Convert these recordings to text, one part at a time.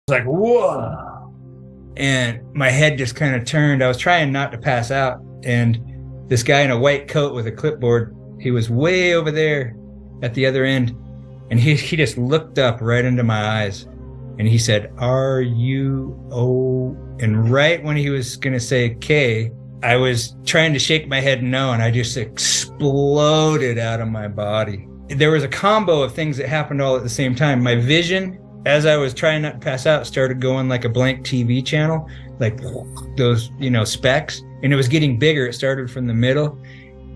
like, whoa. And my head just kind of turned. I was trying not to pass out. And this guy in a white coat with a clipboard, he was way over there at the other end. And he just looked up right into my eyes. And he said, "Are you oh?" And right when he was going to say K, I was trying to shake my head no, and I just exploded out of my body. There was a combo of things that happened all at the same time. My vision, as I was trying not to pass out, started going like a blank TV channel, like those, specks. And it was getting bigger. It started from the middle.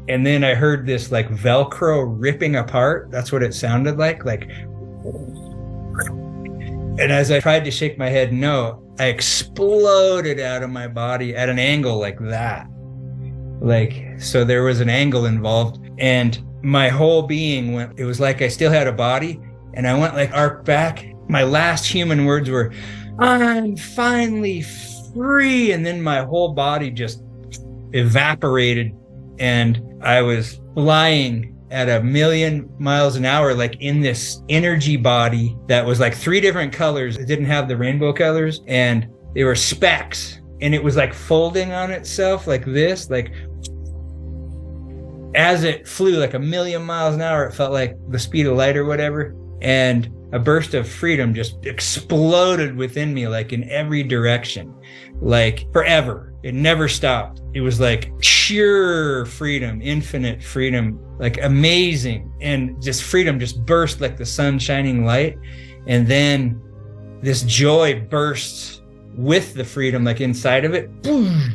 And then I heard this like Velcro ripping apart. That's what it sounded like. And as I tried to shake my head no, I exploded out of my body at an angle like that. So there was an angle involved, and my whole being went, it was like I still had a body, and I went like arc back. My last human words were, "I'm finally free." And then my whole body just evaporated, and I was flying at 1,000,000 miles an hour, like in this energy body that was like 3 different colors. It didn't have the rainbow colors, and they were specks, and it was like folding on itself like this, like as it flew like 1,000,000 miles an hour. It felt like the speed of light or whatever. And a burst of freedom just exploded within me, like in every direction, like forever. It never stopped. It was like pure freedom, infinite freedom, like amazing. And just freedom just burst like the sun shining light. And then this joy bursts with the freedom, like inside of it, boom,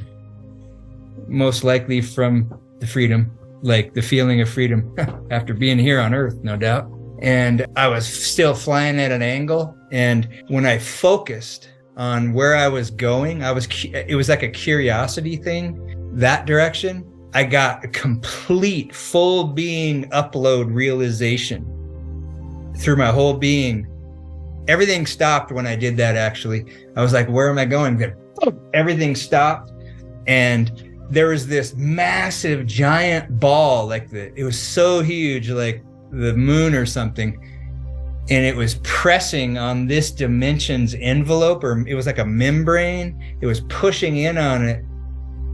most likely from the freedom, like the feeling of freedom after being here on Earth, no doubt. And I was still flying at an angle. And when I focused on where I was going, it was like a curiosity thing, that direction. I got a complete full being upload realization through my whole being. Everything stopped when I did that, actually. I was like, where am I going? Then everything stopped. And there was this massive giant ball, it was so huge, like the moon or something. And it was pressing on this dimension's envelope, or it was like a membrane. It was pushing in on it.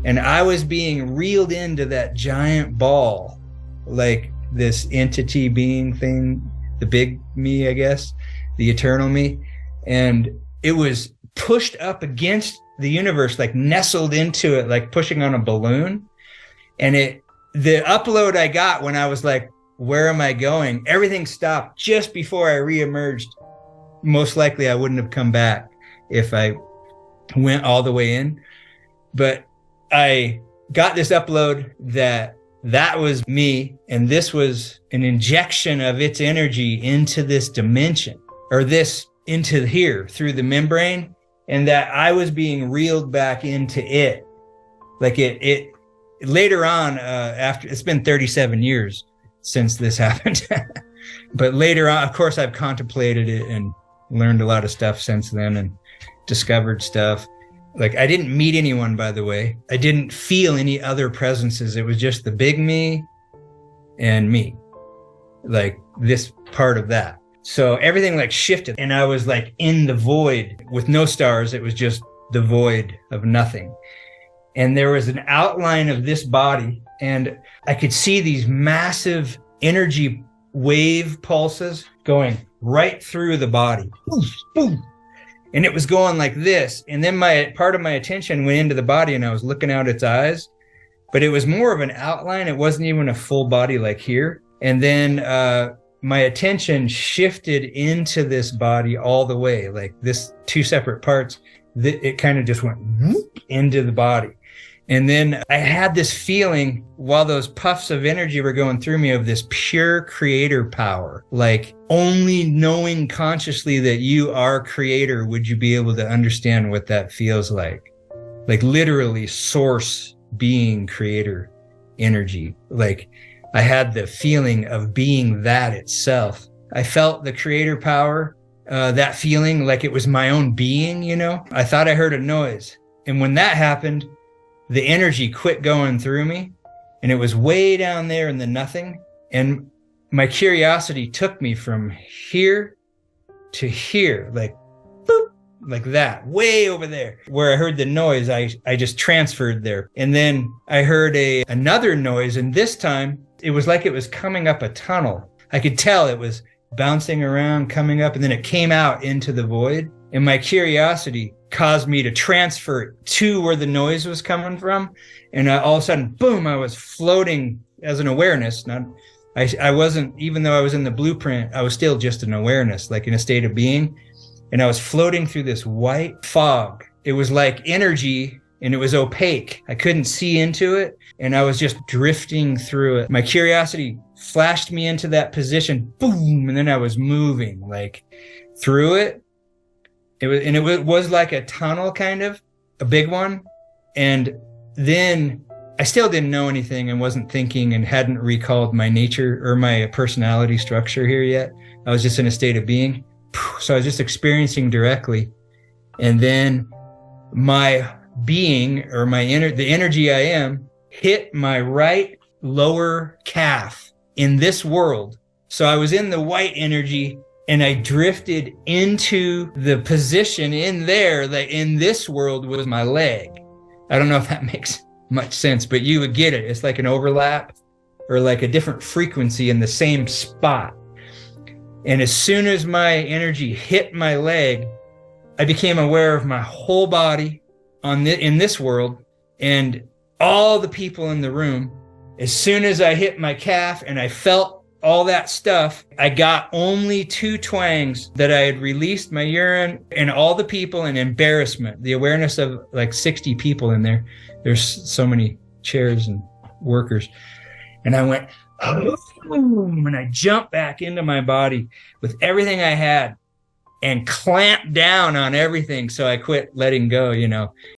And I was being reeled into that giant ball, like this entity being thing, the big me, I guess, the eternal me. And it was pushed up against the universe, like nestled into it, like pushing on a balloon. And the upload I got when I was like, where am I going? Everything stopped just before I reemerged. Most likely I wouldn't have come back if I went all the way in. But I got this upload that was me, and this was an injection of its energy into this dimension, or this into here through the membrane, and that I was being reeled back into it. Like it later on, after it's been 37 years since this happened. But later on, of course, I've contemplated it and learned a lot of stuff since then and discovered stuff. Like, I didn't meet anyone, by the way. I didn't feel any other presences. It was just the big me and me, like this part of that. So everything like shifted, and I was like in the void with no stars. It was just the void of nothing. And there was an outline of this body, and I could see these massive energy wave pulses going right through the body. Boom, boom. And it was going like this. And then part of my attention went into the body, and I was looking out its eyes, but it was more of an outline. It wasn't even a full body like here. And then my attention shifted into this body all the way, like this 2 separate parts. It kind of just went whoop into the body. And then I had this feeling while those puffs of energy were going through me of this pure creator power, like only knowing consciously that you are creator would you be able to understand what that feels like literally source being creator energy. Like I had the feeling of being that itself. I felt the creator power, that feeling like it was my own being, I thought I heard a noise. And when that happened, the energy quit going through me, and it was way down there in the nothing. And my curiosity took me from here to here, like boop, like that, way over there. Where I heard the noise, I just transferred there. And then I heard another noise, and this time it was like it was coming up a tunnel. I could tell it was bouncing around, coming up, and then it came out into the void. And my curiosity caused me to transfer to where the noise was coming from. And all of a sudden, boom, I was floating as an awareness. I wasn't, even though I was in the blueprint, I was still just an awareness, like in a state of being. And I was floating through this white fog. It was like energy, and it was opaque. I couldn't see into it, and I was just drifting through it. My curiosity flashed me into that position, boom, and then I was moving like through it. It was like a tunnel, kind of, a big one. And then I still didn't know anything and wasn't thinking and hadn't recalled my nature or my personality structure here yet. I was just in a state of being. So I was just experiencing directly. And then my being, or the energy I am, hit my right lower calf in this world. So I was in the white energy, and I drifted into the position in there that in this world was my leg. I don't know if that makes much sense, but you would get it. It's like an overlap or like a different frequency in the same spot. And as soon as my energy hit my leg, I became aware of my whole body in this world and all the people in the room. As soon as I hit my calf and I felt all that stuff, I got only 2 twangs that I had released my urine, and all the people in embarrassment, the awareness of like 60 people in there. There's so many chairs and workers. And I went, boom, and I jumped back into my body with everything I had and clamped down on everything. So I quit letting go,